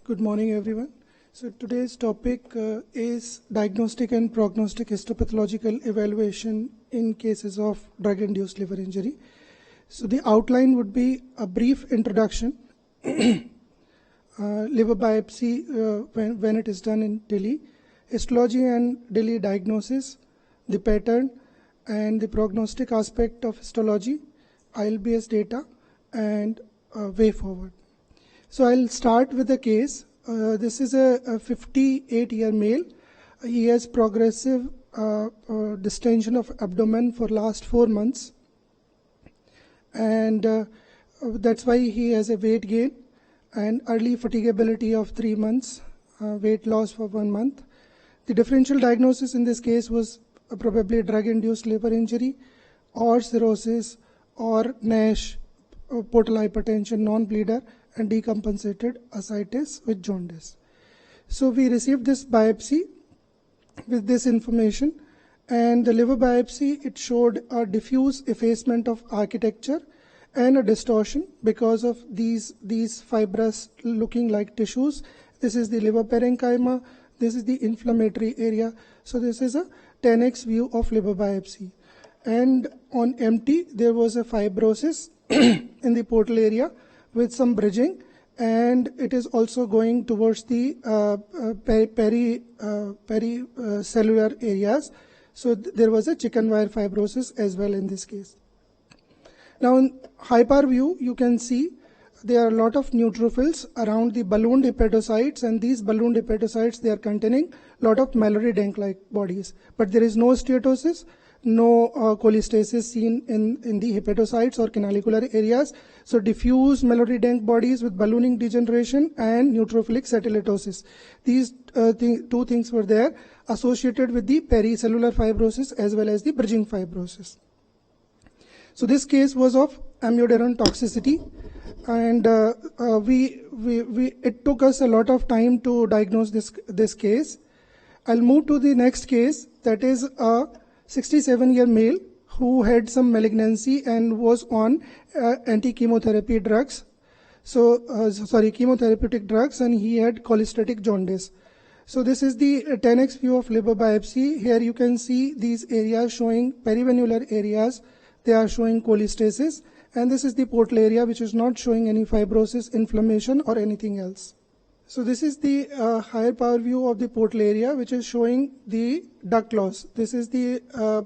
Good morning, everyone. So today's topic is diagnostic and prognostic histopathological evaluation in cases of drug-induced liver injury. So the outline would be a brief introduction, liver biopsy when it is done in DILI, histology and DILI diagnosis, the pattern and the prognostic aspect of histology, ILBS data, and way forward. So I'll start with a case. This is a 58-year male. He has progressive distension of abdomen for last 4 months, and that's why he has a weight gain and early fatigability of 3 months, weight loss for 1 month. The differential diagnosis in this case was probably drug-induced liver injury or cirrhosis or NASH, portal hypertension, non-bleeder, and decompensated ascites with jaundice. So we received this biopsy with this information, and the liver biopsy, it showed a diffuse effacement of architecture and a distortion because of these fibrous looking like tissues. This is the liver parenchyma, this is the inflammatory area. So this is a 10x view of liver biopsy. And on MT, there was a fibrosis in the portal area with some bridging, and it is also going towards the pericellular areas. So there was a chicken wire fibrosis as well in this case. Now in hyper view, you can see there are a lot of neutrophils around the ballooned hepatocytes, and these ballooned hepatocytes, they are containing a lot of Mallory Denk-like bodies, but there is no steatosis, no cholestasis seen in the hepatocytes or canalicular areas. So diffuse Mallory Denk bodies with ballooning degeneration and neutrophilic satellitosis. These two things were there associated with the pericellular fibrosis as well as the bridging fibrosis. So this case was of amiodarone toxicity, and it took us a lot of time to diagnose this case. I'll move to the next case, that is a 67-year male who had some malignancy and was on anti-chemotherapy drugs. Chemotherapeutic drugs, and he had cholestatic jaundice. So this is the 10x view of liver biopsy. Here you can see these areas showing perivenular areas. They are showing cholestasis, and this is the portal area which is not showing any fibrosis, inflammation, or anything else. So this is the higher power view of the portal area, which is showing the duct loss. This is the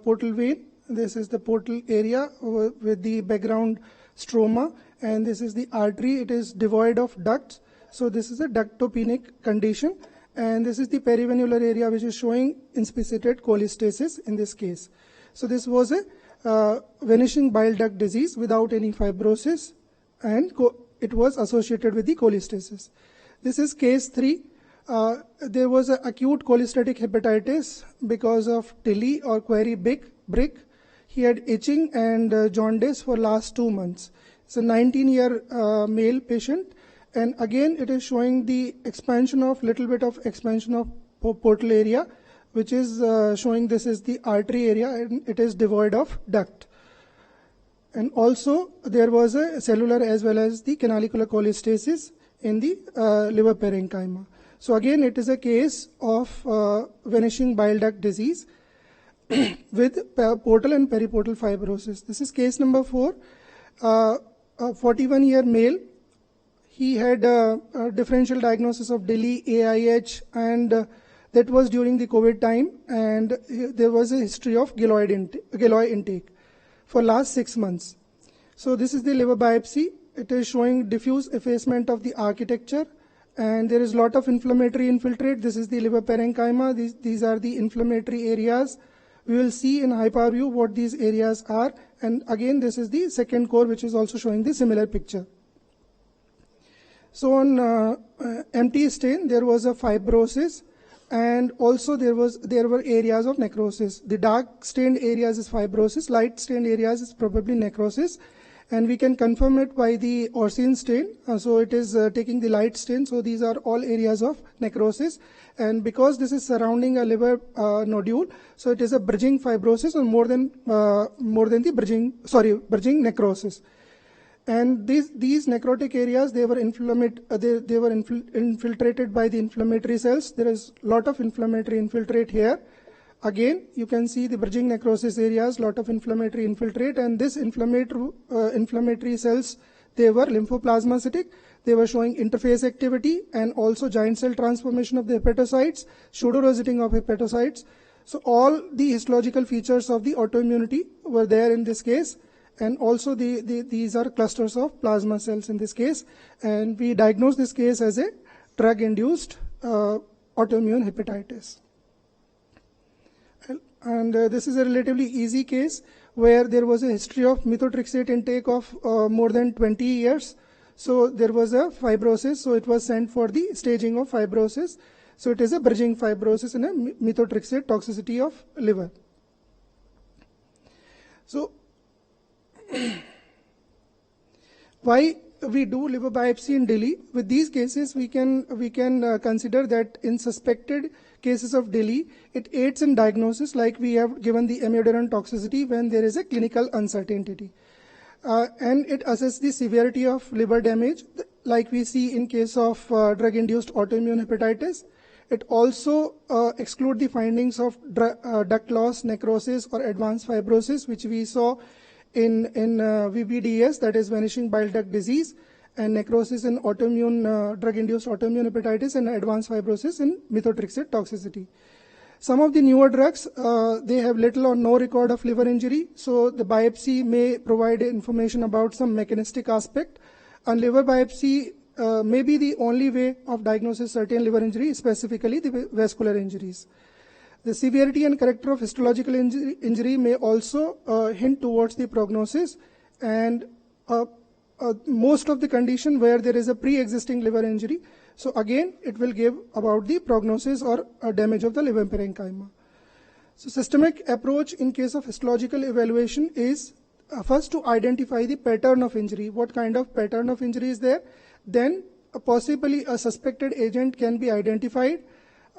portal vein. This is the portal area with the background stroma, and this is the artery. It is devoid of ducts. So this is a ductopenic condition, and this is the perivenular area which is showing inspissated cholestasis in this case. So this was a vanishing bile duct disease without any fibrosis, and it was associated with the cholestasis. This is case 3. There was an acute cholestatic hepatitis because of DILI or query BRIC. He had itching and jaundice for last 2 months. It's a 19-year male patient, and again it is showing the little bit of expansion of portal area, which is showing this is the artery area, and it is devoid of duct. And also there was a cellular as well as the canalicular cholestasis in the liver parenchyma. So again, it is a case of vanishing bile duct disease with portal and periportal fibrosis. This is case number 4. A 41-year male. He had a differential diagnosis of DILI, AIH, and that was during the COVID time, and there was a history of Giloy intake for last 6 months. So this is the liver biopsy. It is showing diffuse effacement of the architecture, and there is a lot of inflammatory infiltrate. This is the liver parenchyma. These are the inflammatory areas. We will see in high power view what these areas are. And again, this is the second core, which is also showing the similar picture. So on MT stain, there was a fibrosis, and also there were areas of necrosis. The dark stained areas is fibrosis, light stained areas is probably necrosis. And we can confirm it by the Orsin stain. So it is taking the light stain. So these are all areas of necrosis. And because this is surrounding a liver nodule, so it is a bridging fibrosis or more than the bridging necrosis. And these necrotic areas, they were infiltrated by the inflammatory cells. There is a lot of inflammatory infiltrate here. Again, you can see the bridging necrosis areas, lot of inflammatory infiltrate, and this inflammatory cells, they were lymphoplasmacytic. They were showing interface activity and also giant cell transformation of the hepatocytes, pseudoresetting of hepatocytes. So all the histological features of the autoimmunity were there in this case, and also these are clusters of plasma cells in this case, and we diagnosed this case as a drug-induced autoimmune hepatitis. And this is a relatively easy case where there was a history of methotrexate intake of more than 20 years. So there was a fibrosis, so it was sent for the staging of fibrosis. So it is a bridging fibrosis and a methotrexate toxicity of liver. So why we do liver biopsy in DILI? With these cases, we can consider that in suspected cases of DILI, it aids in diagnosis, like we have given the amiodarone toxicity when there is a clinical uncertainty. And it assesses the severity of liver damage, like we see in case of drug-induced autoimmune hepatitis. It also excludes the findings of duct loss, necrosis, or advanced fibrosis, which we saw in VBDS, that is vanishing bile duct disease, and necrosis in autoimmune drug-induced autoimmune hepatitis, and advanced fibrosis in methotrexate toxicity. Some of the newer drugs, they have little or no record of liver injury, so the biopsy may provide information about some mechanistic aspect. And liver biopsy may be the only way of diagnosing certain liver injury, specifically the vascular injuries. The severity and character of histological injury may also hint towards the prognosis, and most of the condition where there is a pre-existing liver injury, so again it will give about the prognosis or damage of the liver parenchyma. So systemic approach in case of histological evaluation is first to identify the pattern of injury, what kind of pattern of injury is there, then possibly a suspected agent can be identified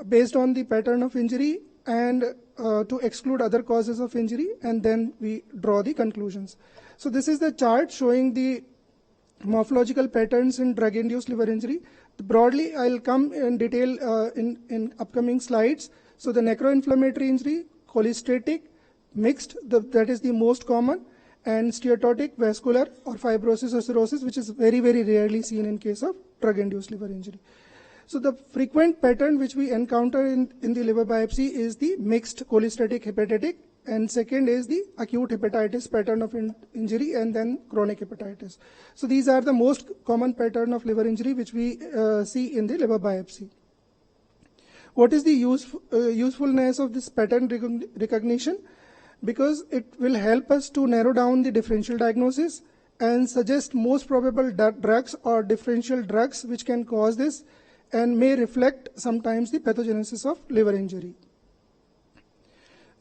based on the pattern of injury, and to exclude other causes of injury, and then we draw the conclusions. So this is the chart showing the morphological patterns in drug-induced liver injury. Broadly, I'll come in detail in upcoming slides. So the necroinflammatory injury, cholestatic, mixed, that is the most common, and steatotic, vascular, or fibrosis or cirrhosis, which is very, very rarely seen in case of drug-induced liver injury. So the frequent pattern which we encounter in the liver biopsy is the mixed cholestatic hepatic, and second is the acute hepatitis pattern of injury, and then chronic hepatitis. So these are the most common pattern of liver injury which we see in the liver biopsy. What is the usefulness of this pattern recognition? Because it will help us to narrow down the differential diagnosis and suggest most probable drugs or differential drugs which can cause this, and may reflect sometimes the pathogenesis of liver injury.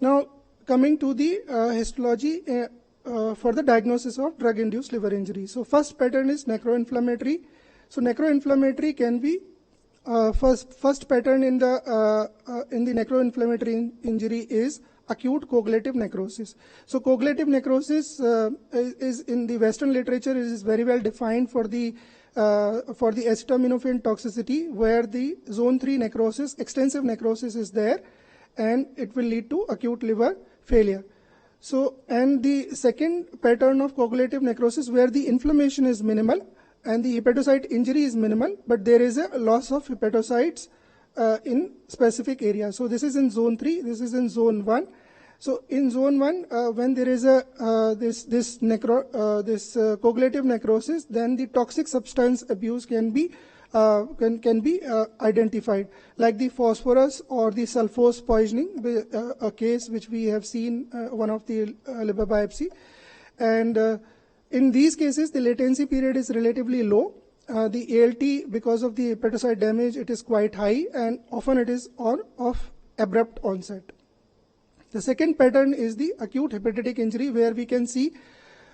Now, coming to the histology for the diagnosis of drug-induced liver injury. So first pattern is necroinflammatory. So necroinflammatory can be first pattern in the necroinflammatory injury is acute coagulative necrosis. So coagulative necrosis is in the Western literature is very well defined for the acetaminophen toxicity, where the zone 3 necrosis, extensive necrosis is there, and it will lead to acute liver failure. So, and the second pattern of coagulative necrosis, where the inflammation is minimal and the hepatocyte injury is minimal, but there is a loss of hepatocytes in specific areas. So this is in zone 3, this is in zone 1. So in zone 1, when there is a coagulative necrosis, then the toxic substance abuse can be identified, like the phosphorus or the sulfose poisoning, a case which we have seen one of the liver biopsy. And in these cases, the latency period is relatively low. The ALT, because of the hepatocyte damage, it is quite high, and often it is of abrupt onset. The second pattern is the acute hepatic injury, where we can see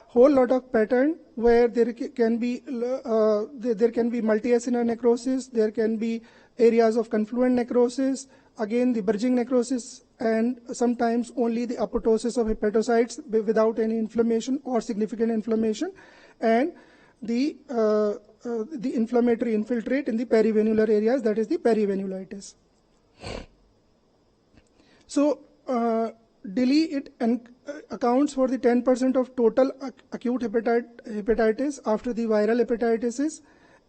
whole lot of pattern where there can be multi-acinar necrosis, there can be areas of confluent necrosis, again the bridging necrosis, and sometimes only the apoptosis of hepatocytes without any inflammation or significant inflammation, and the inflammatory infiltrate in the perivenular areas, that is the perivenulitis. So DILI, accounts for the 10% of total acute hepatitis after the viral hepatitis,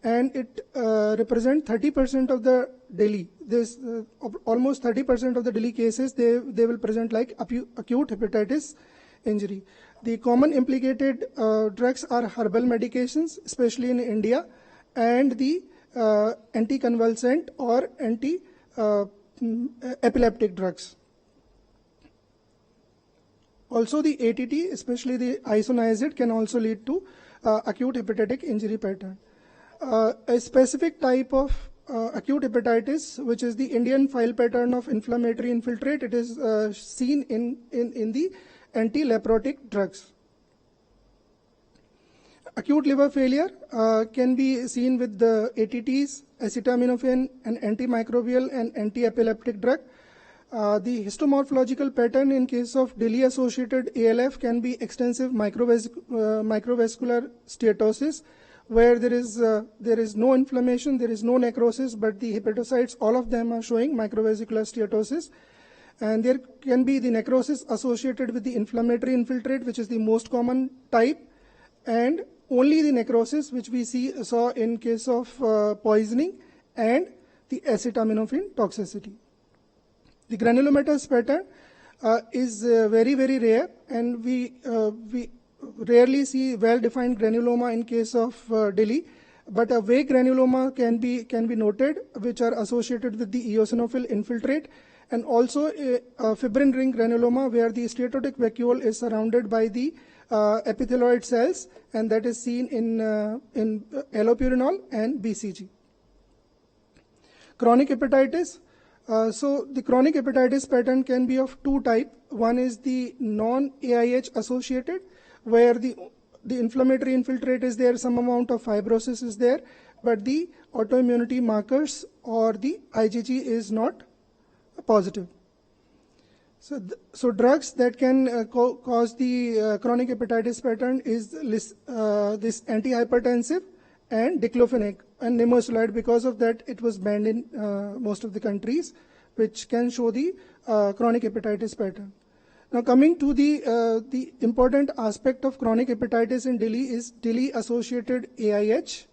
and it represents 30% of the DILI. This almost 30% of the DILI cases, they will present like acute hepatitis injury. The common implicated drugs are herbal medications, especially in India, and the anticonvulsant or anti-epileptic drugs. Also, the ATT, especially the isoniazid, can also lead to acute hepatic injury pattern. A specific type of acute hepatitis, which is the Indian file pattern of inflammatory infiltrate, it is seen in the anti-leprotic drugs. Acute liver failure can be seen with the ATTs, acetaminophen, an antimicrobial and anti-epileptic drug. The histomorphological pattern in case of DILI-associated ALF can be extensive microvascular steatosis, where there is no inflammation, there is no necrosis, but the hepatocytes, all of them are showing microvascular steatosis. And there can be the necrosis associated with the inflammatory infiltrate, which is the most common type, and only the necrosis which we saw in case of poisoning and the acetaminophen toxicity. The granulomatous pattern is very, very rare, and we rarely see well-defined granuloma in case of DILI, but a vague granuloma can be noted, which are associated with the eosinophil infiltrate, and also a fibrin ring granuloma, where the steatotic vacuole is surrounded by the epithelioid cells, and that is seen in allopurinol and BCG. Chronic hepatitis. So the chronic hepatitis pattern can be of two types. One is the non-AIH associated, where the inflammatory infiltrate is there, some amount of fibrosis is there, but the autoimmunity markers or the IgG is not positive. So drugs that can cause the chronic hepatitis pattern is this antihypertensive and diclofenac and nimesulide. Because of that, it was banned in most of the countries, which can show the chronic hepatitis pattern. Now, coming to the important aspect of chronic hepatitis in DILI is DILI-associated AIH.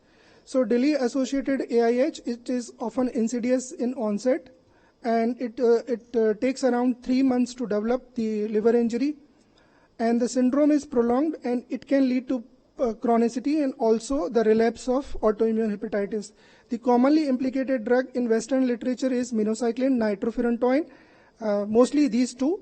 So DILI-associated AIH, it is often insidious in onset, and it takes around 3 months to develop the liver injury, and the syndrome is prolonged, and it can lead to chronicity and also the relapse of autoimmune hepatitis. The commonly implicated drug in Western literature is minocycline, nitrofurantoin, mostly these two.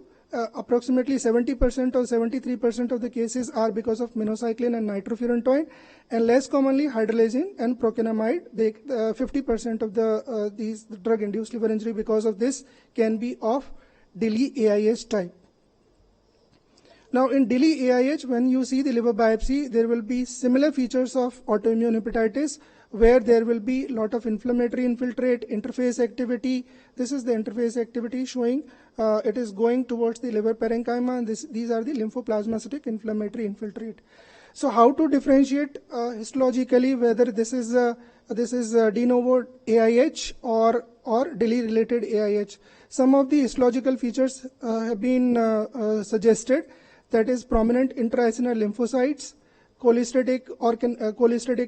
Approximately 70% or 73% of the cases are because of minocycline and nitrofurantoin, and less commonly hydralazine and procainamide. 50% of these drug-induced liver injury because of this can be of DILI-AIH type. Now, in DILI-AIH, when you see the liver biopsy, there will be similar features of autoimmune hepatitis, where there will be a lot of inflammatory infiltrate, interface activity. This is the interface activity showing it is going towards the liver parenchyma, and these are the lymphoplasmacytic inflammatory infiltrate. So, how to differentiate histologically whether this is de novo AIH or DILI-related AIH? Some of the histological features have been suggested. That is prominent intraacinar lymphocytes, cholestatic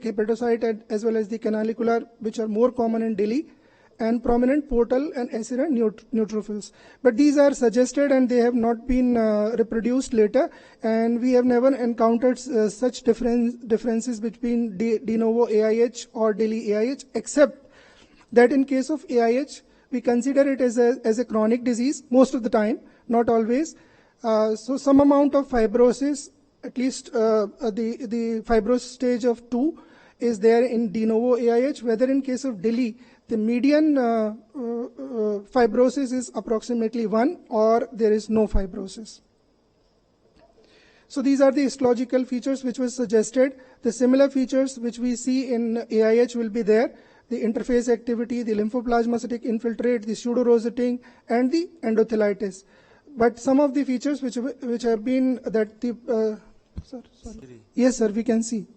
hepatocyte, as well as the canalicular, which are more common in DILI, and prominent portal and acinar neutrophils. But these are suggested, and they have not been reproduced later, and we have never encountered such differences between de novo AIH or DILI-AIH, except that in case of AIH, we consider it as a chronic disease most of the time, not always. So some amount of fibrosis, at least the fibrosis stage of 2 is there in de novo AIH, whether in case of DILI, the median fibrosis is approximately 1 or there is no fibrosis. So these are the histological features which were suggested. The similar features which we see in AIH will be there. The interface activity, the lymphoplasmacytic infiltrate, the pseudoroseting, and the endothelitis. But some of the features which have been that the sorry. Yes, sir, we can see.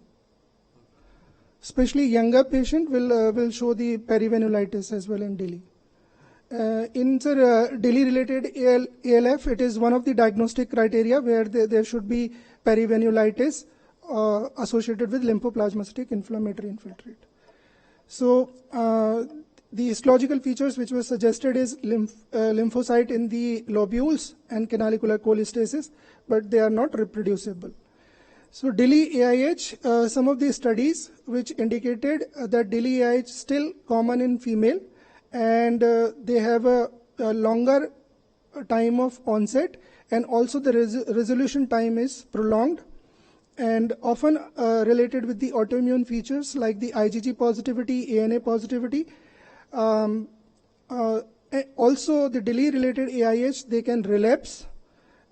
especially younger patient will show the perivenulitis as well in DILI. In DILI-related ALF, it is one of the diagnostic criteria where there should be perivenulitis associated with lymphoplasmacytic inflammatory infiltrate. So the histological features which were suggested is lymphocyte in the lobules and canalicular cholestasis, but they are not reproducible. So DILI-AIH, some of the studies which indicated that DILI-AIH is still common in female, and they have a longer time of onset, and also the resolution time is prolonged and often related with the autoimmune features like the IgG positivity, ANA positivity. Also the DILI-related AIH, they can relapse,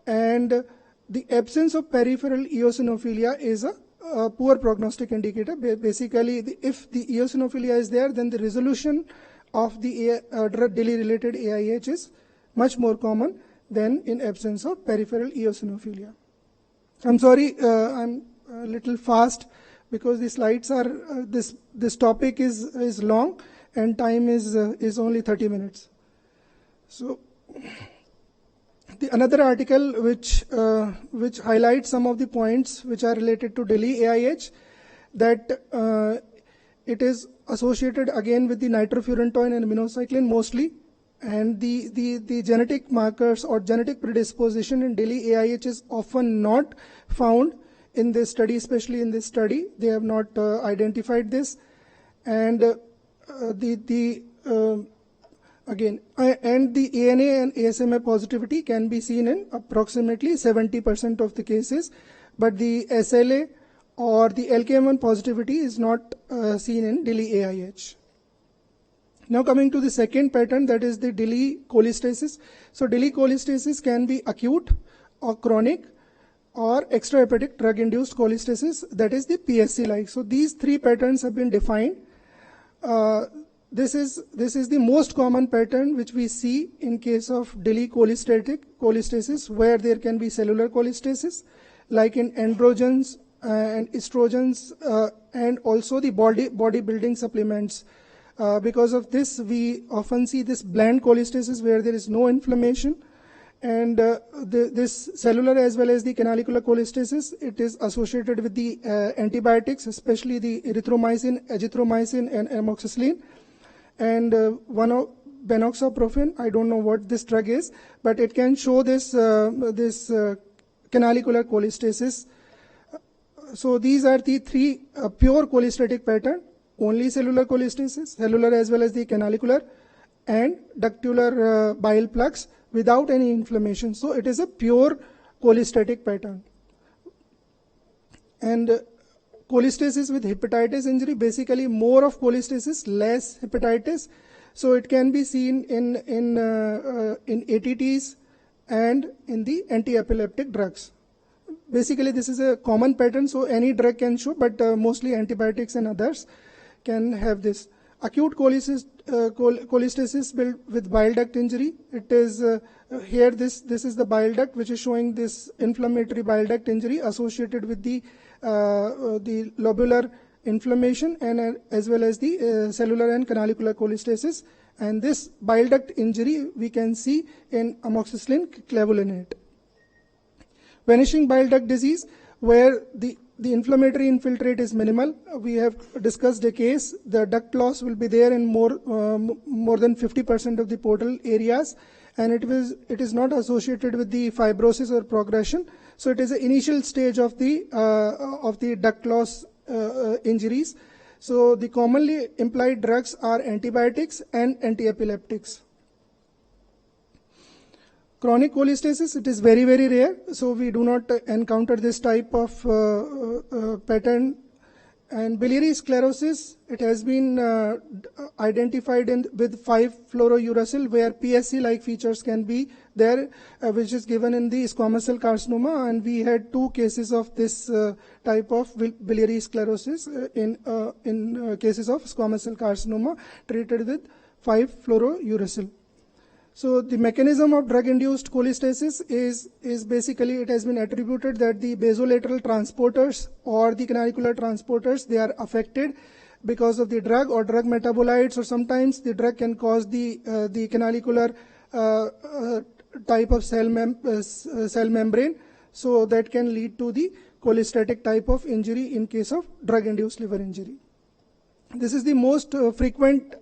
and the absence of peripheral eosinophilia is a poor prognostic indicator. Basically, if the eosinophilia is there, then the resolution of the DILI-related AIH is much more common than in absence of peripheral eosinophilia. I'm sorry, I'm a little fast because the slides are, this topic is long and time is only 30 minutes. So another article which highlights some of the points which are related to DILI-AIH, that it is associated again with the nitrofurantoin and minocycline mostly, and the genetic markers or genetic predisposition in DILI-AIH is often not found in this study, especially in this study. They have not identified this, and again, and the ANA and ASMA positivity can be seen in approximately 70% of the cases, but the SLA or the LKM1 positivity is not seen in DILI-AIH. Now coming to the second pattern, that is the DILI cholestasis. So DILI cholestasis can be acute or chronic or extrahepatic drug-induced cholestasis, that is the PSC-like. So these three patterns have been defined. This is the most common pattern which we see in case of DILI cholestasis, where there can be cellular cholestasis, like in androgens and estrogens, and also the body building supplements. Because of this, we often see this bland cholestasis where there is no inflammation, and this cellular as well as the canalicular cholestasis, it is associated with the antibiotics, especially the erythromycin, azithromycin, and amoxicillin. And one of benoxaprofen, I don't know what this drug is, but it can show this canalicular cholestasis. So these are the three pure cholestatic pattern: only cellular cholestasis, cellular as well as the canalicular, and ductular bile plugs without any inflammation. So it is a pure cholestatic pattern. And cholestasis with hepatitis injury, basically more of cholestasis, less hepatitis. So it can be seen in ATTs and in the anti-epileptic drugs. Basically, this is a common pattern, so any drug can show, but mostly antibiotics and others can have this. Acute cholestasis built with bile duct injury. It is here. This is the bile duct, which is showing this inflammatory bile duct injury associated with the lobular inflammation and as well as the cellular and canalicular cholestasis. And this bile duct injury we can see in amoxicillin clavulanate. Vanishing bile duct disease, where the inflammatory infiltrate is minimal. We have discussed a case. The duct loss will be there in more than 50% of the portal areas, and it is not associated with the fibrosis or progression. So it is an initial stage of the duct loss injuries. So the commonly implied drugs are antibiotics and anti-epileptics. Chronic cholestasis, it is very, very rare, so we do not encounter this type of pattern. And biliary sclerosis, it has been identified with 5-fluorouracil, where PSC-like features can be there, which is given in the squamous cell carcinoma, and we had 2 cases of this type of biliary sclerosis in cases of squamous cell carcinoma treated with 5-fluorouracil. So the mechanism of drug-induced cholestasis is basically, it has been attributed that the basolateral transporters or the canalicular transporters, they are affected, because of the drug or drug metabolites, or sometimes the drug can cause the canalicular type of cell membrane, so that can lead to the cholestatic type of injury in case of drug-induced liver injury. This is the most frequent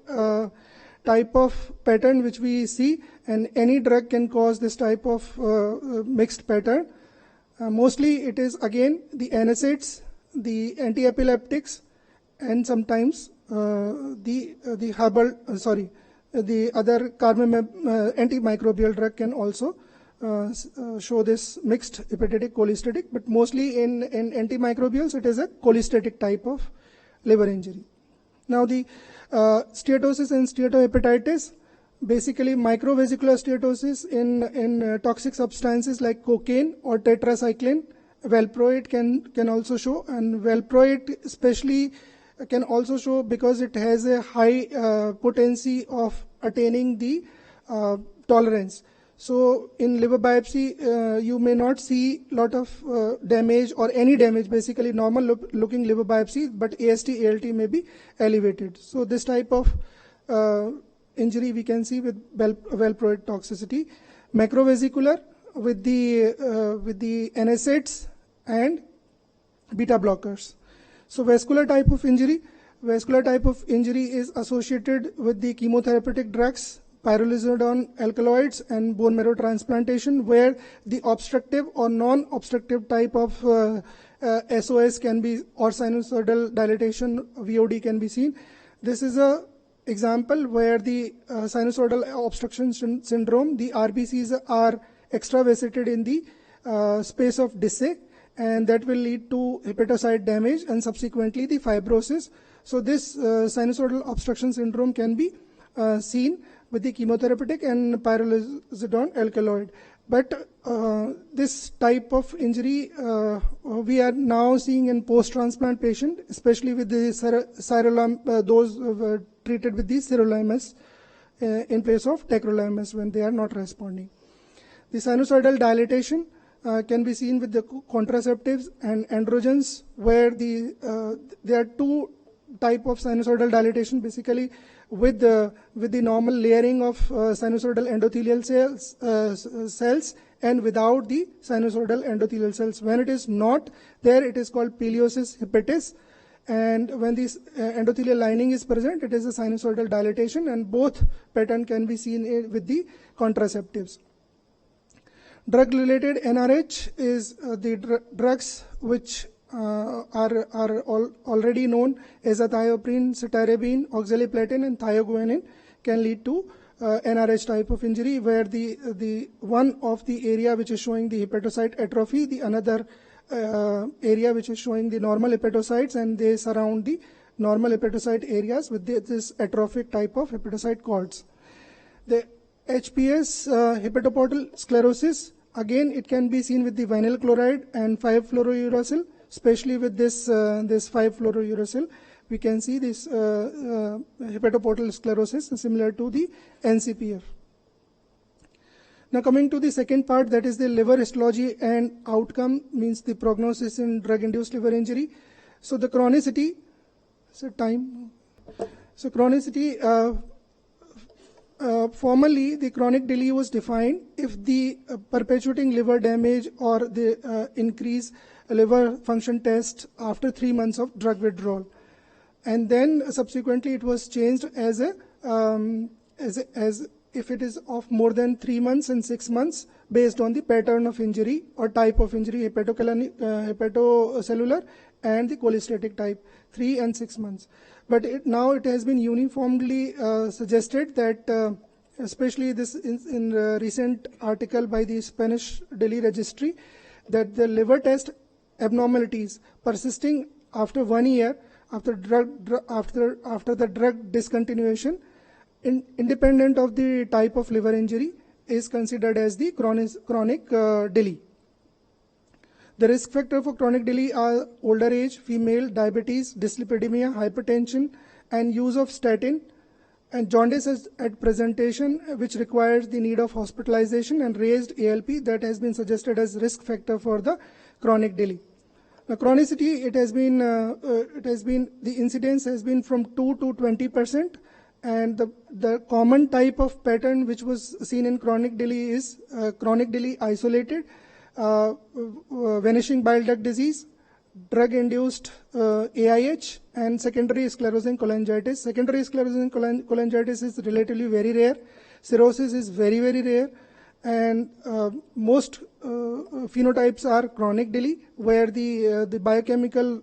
type of pattern which we see, and any drug can cause this type of mixed pattern. Mostly it is again the NSAIDs, the anti-epileptics, and sometimes the other antimicrobial drug can also show this mixed hepatic cholestatic, but mostly in antimicrobials it is a cholestatic type of liver injury. Now the steatosis and steatohepatitis, basically microvesicular steatosis in toxic substances like cocaine or tetracycline. Valproate can also show, and valproate especially can also show because it has a high potency of attaining the tolerance. So in liver biopsy, you may not see lot of damage or any damage, basically normal looking liver biopsy, but AST, ALT may be elevated. So this type of injury we can see with valproate toxicity. Macrovesicular with the NSAIDs and beta blockers. So vascular type of injury is associated with the chemotherapeutic drugs, pyrrolizidone alkaloids, and bone marrow transplantation, where the obstructive or non-obstructive type of SOS can be, or sinusoidal dilatation, VOD, can be seen. This is a example where the sinusoidal obstruction syndrome, the RBCs are extravasated in the space of Disse, and that will lead to hepatocyte damage and subsequently the fibrosis. So this sinusoidal obstruction syndrome can be seen with the chemotherapeutic and pyrrolizidone alkaloid. But this type of injury we are now seeing in post-transplant patient, especially with the those treated with the sirolimus in place of tacrolimus when they are not responding. The sinusoidal dilatation can be seen with the contraceptives and androgens, where there are two type of sinusoidal dilatation, basically with the normal layering of sinusoidal endothelial cells and without the sinusoidal endothelial cells. When it is not there, it is called pileosis hepatis, and when this endothelial lining is present, it is a sinusoidal dilatation, and both pattern can be seen with the contraceptives. Drug-related NRH is the drugs which are already known as thiopurine, cytarabine, oxaliplatin, and thioguanine, can lead to NRH type of injury, where the one of the area which is showing the hepatocyte atrophy, the another area which is showing the normal hepatocytes, and they surround the normal hepatocyte areas with this atrophic type of hepatocyte cords. The HPS, hepatoportal sclerosis, again it can be seen with the vinyl chloride and 5-fluorouracil, especially with this 5-fluorouracil. We can see this hepatoportal sclerosis similar to the NCPF. Now coming to the second part, that is the liver histology and outcome, means the prognosis in drug-induced liver injury. So the chronicity, chronicity, formerly the chronic DILI was defined if the perpetuating liver damage or the increase liver function test after 3 months of drug withdrawal, and then subsequently it was changed as if it is of more than 3 months and 6 months, based on the pattern of injury or type of injury, hepatocellular and the cholestatic type, 3 and 6 months. But now it has been uniformly suggested that, especially this in recent article by the Spanish DILI registry, that the liver test abnormalities persisting after 1 year after the drug discontinuation, independent of the type of liver injury, is considered as the chronic DILI. The risk factor for chronic DILI are older age, female, diabetes, dyslipidemia, hypertension, and use of statin, and jaundice at presentation, which requires the need of hospitalization, and raised ALP, that has been suggested as risk factor for the chronic DILI. Now, chronicity, it has been the incidence has been from 2 to 20%, and the common type of pattern which was seen in chronic DILI is chronic DILI isolated, vanishing bile duct disease, drug-induced AIH, and secondary sclerosing cholangitis. Secondary sclerosing cholangitis is relatively very rare. Cirrhosis is very, very rare. And most phenotypes are chronic DILI, where the biochemical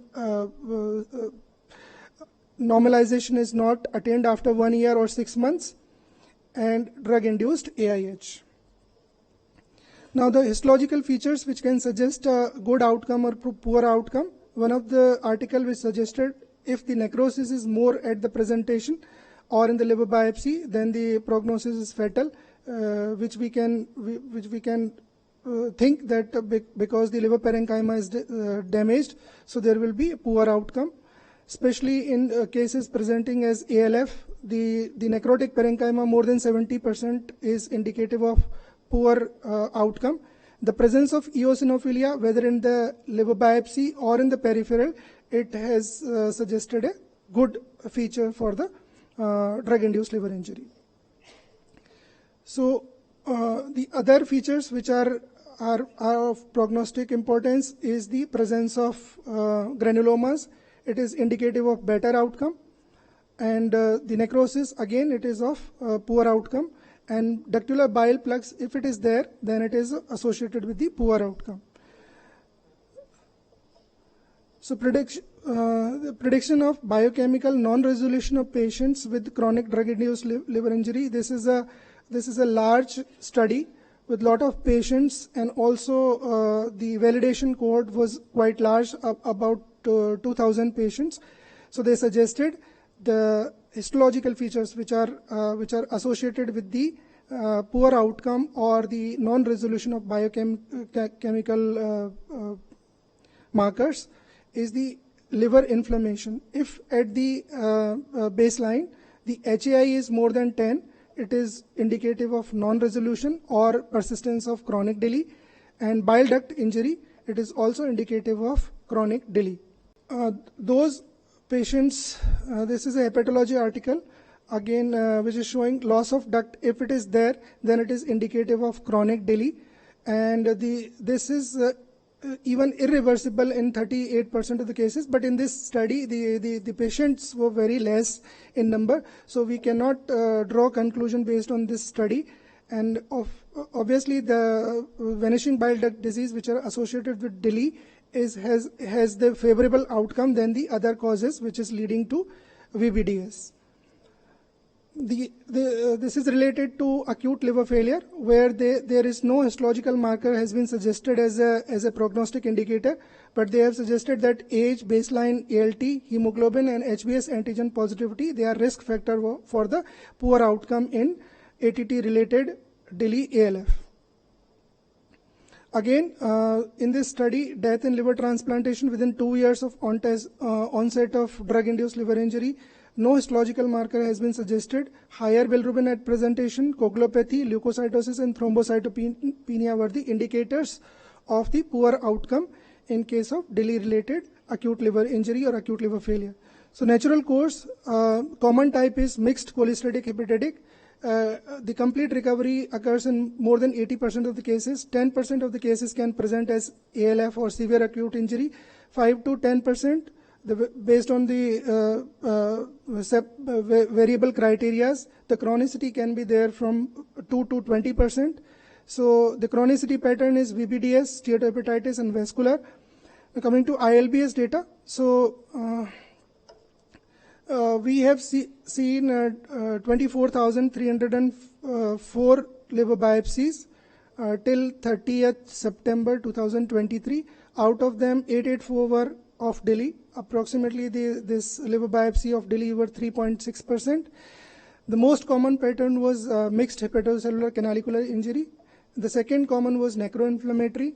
normalization is not attained after 1 year or 6 months, and drug-induced AIH. Now, the histological features which can suggest a good outcome or poor outcome. One of the article which suggested if the necrosis is more at the presentation or in the liver biopsy, then the prognosis is fatal, which we can think that because the liver parenchyma is damaged, so there will be a poor outcome. Especially in cases presenting as ALF, the necrotic parenchyma more than 70% is indicative of poor outcome. The presence of eosinophilia, whether in the liver biopsy or in the peripheral, it has suggested a good feature for the drug-induced liver injury. So the other features which are of prognostic importance is the presence of granulomas. It is indicative of better outcome, and the necrosis, again, it is of poor outcome. And ductular bile plugs, if it is there, then it is associated with the poor outcome. So the prediction of biochemical non-resolution of patients with chronic drug-induced liver injury. This is a large study with lot of patients, and also the validation cohort was quite large, about 2,000 patients. So they suggested the histological features which are associated with the poor outcome or the non-resolution of biochemical markers is the liver inflammation. If at the baseline the HAI is more than 10, it is indicative of non-resolution or persistence of chronic DILI, and bile duct injury, it is also indicative of chronic DILI. Those patients, this is a hepatology article, again, which is showing loss of duct. If it is there, then it is indicative of chronic DILI, and this is even irreversible in 38% of the cases. But in this study, the patients were very less in number, so we cannot draw conclusion based on this study. And obviously, the vanishing bile duct disease, which are associated with DILI, has the favorable outcome than the other causes, which is leading to VBDS. This is related to acute liver failure, where there is no histological marker has been suggested as a prognostic indicator, but they have suggested that age, baseline ALT, hemoglobin, and HbS antigen positivity, they are risk factor for the poor outcome in ATT-related DILI ALF. Again, in this study, death in liver transplantation within 2 years of onset of drug-induced liver injury, no histological marker has been suggested. Higher bilirubin at presentation, coagulopathy, leukocytosis, and thrombocytopenia were the indicators of the poor outcome in case of DILI-related acute liver injury or acute liver failure. So natural course, common type is mixed cholestatic hepatic. The complete recovery occurs in more than 80% of the cases. 10% of the cases can present as ALF or severe acute injury. 5 to 10%, based on the variable criteria, the chronicity can be there from 2 to 20%. So the chronicity pattern is VBDS, steatohepatitis, and vascular. Now coming to ILBS data, so we have seen 24,304 liver biopsies till 30th September 2023. Out of them, 884 were of DILI. Approximately this liver biopsy of DILI were 3.6%. The most common pattern was mixed hepatocellular canalicular injury. The second common was necroinflammatory.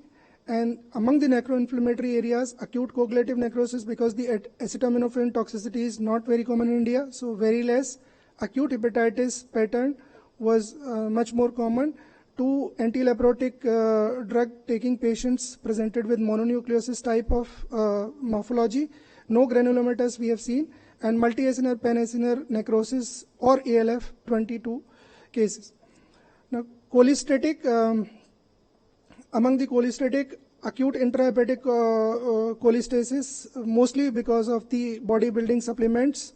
And among the necroinflammatory areas, acute coagulative necrosis, because the acetaminophen toxicity is not very common in India, so very less. Acute hepatitis pattern was much more common. two anti-leprotic drug taking patients presented with mononucleosis type of morphology. No granulomatous we have seen, and multi-acinar pan-acinar necrosis or ALF, 22 cases. Now, cholestatic, among the cholestatic, acute intrahepatic cholestasis, mostly because of the bodybuilding supplements,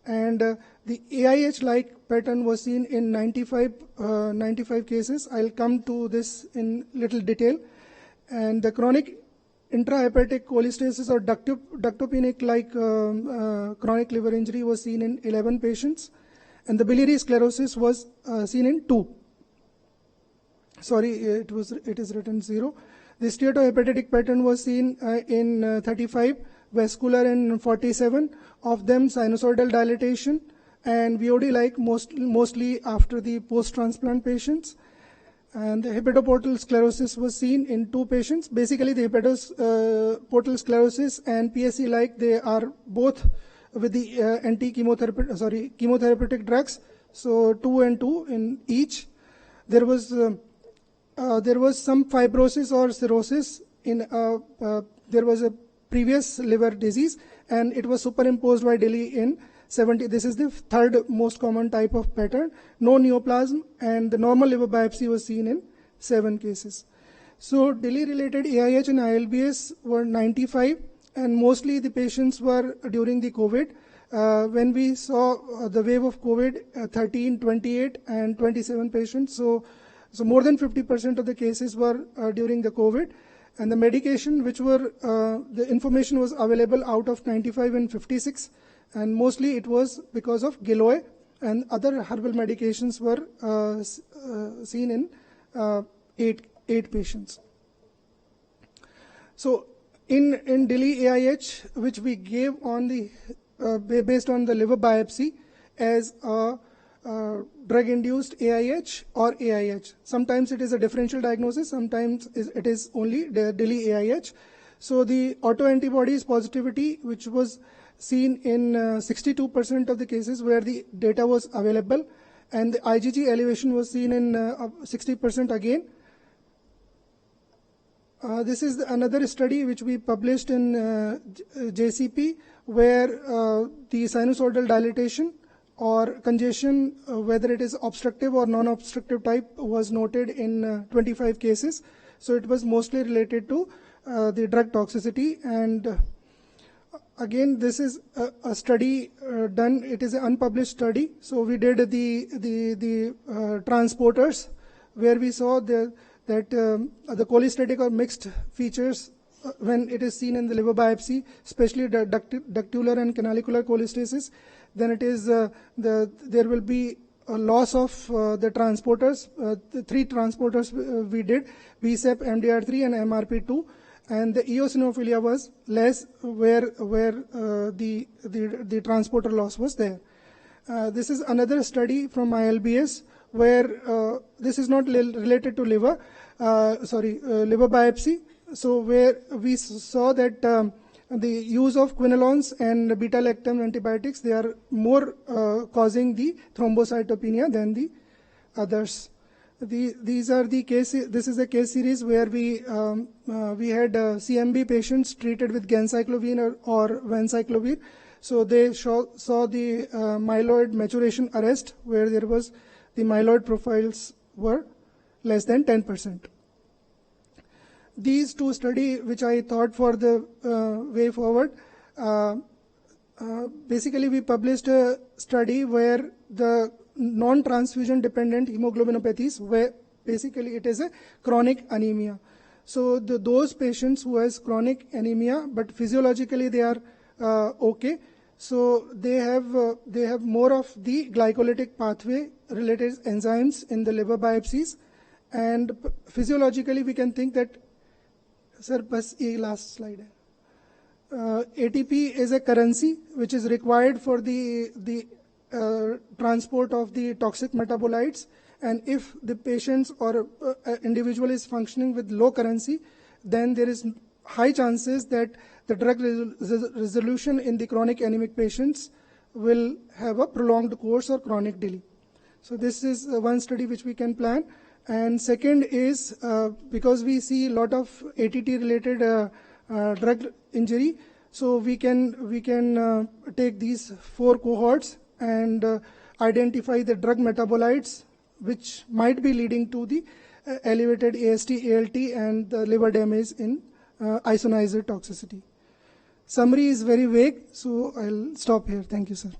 and the AIH-like pattern was seen in 95 cases. I'll come to this in little detail. And the chronic intrahepatic cholestasis or ductopenic-like chronic liver injury was seen in 11 patients, and the biliary sclerosis was seen in 2. Sorry, it is written 0. The steatohepatitic pattern was seen in 35, vascular in 47, of them sinusoidal dilatation, and VOD-like mostly after the post-transplant patients. And the hepatoportal sclerosis was seen in 2 patients. Basically, the hepatoportal sclerosis and PSC-like, they are both with the chemotherapeutic drugs. So 2 and 2 in each. There was some fibrosis or cirrhosis in. There was a previous liver disease, and it was superimposed by DILI in 70. This is the third most common type of pattern. No neoplasm, and the normal liver biopsy was seen in 7 cases. So DILI-related AIH and ILBS were 95, and mostly the patients were during the COVID. When we saw the wave of COVID, 13, 28, and 27 patients. So more than 50% of the cases were during the COVID. And the medication which were, the information was available out of 95 and 56, and mostly it was because of Giloy, and other herbal medications were seen in 8 patients. So in DILI AIH, which we gave on the based on the liver biopsy as a drug-induced AIH or AIH. Sometimes it is a differential diagnosis, sometimes it is only the DILI AIH. So the autoantibodies positivity, which was seen in 62% of the cases where the data was available, and the IgG elevation was seen in 60% again. This is another study which we published in JCP, where the sinusoidal dilatation or congestion, whether it is obstructive or non-obstructive type, was noted in 25 cases. So it was mostly related to the drug toxicity. And again, this is a study done. It is an unpublished study. So we did the transporters, where we saw that the cholestatic or mixed features when it is seen in the liver biopsy, especially the ductular and canalicular cholestasis, then it is there will be a loss of the transporters. The 3 transporters we did, BSEP, MDR3, and MRP2, and the eosinophilia was less where the transporter loss was there. This is another study from ILBS, where this is not related to liver biopsy. So where we saw that the use of quinolones and beta-lactam antibiotics, they are more causing the thrombocytopenia than the others. These are the cases. This is a case series where we had CMB patients treated with ganciclovir or vanciclovir. So they saw the myeloid maturation arrest, where there was the myeloid profiles were less than 10%. These 2 studies, which I thought for the way forward, basically we published a study where the non-transfusion dependent hemoglobinopathies, where basically it is a chronic anemia. So those patients who has chronic anemia, but physiologically they are okay. So they have more of the glycolytic pathway related enzymes in the liver biopsies, and physiologically we can think that. Sir, bas ye last slide. ATP is a currency which is required for the transport of the toxic metabolites, and if the patients or individual is functioning with low currency, then there is high chances that the drug resolution in the chronic anemic patients will have a prolonged course or chronic DILI. So this is one study which we can plan. And second is because we see a lot of ATT related drug injury, so we can take these 4 cohorts and identify the drug metabolites which might be leading to the elevated AST, ALT and the liver damage in isoniazid toxicity. Summary is very vague, so I'll stop here. Thank you, sir.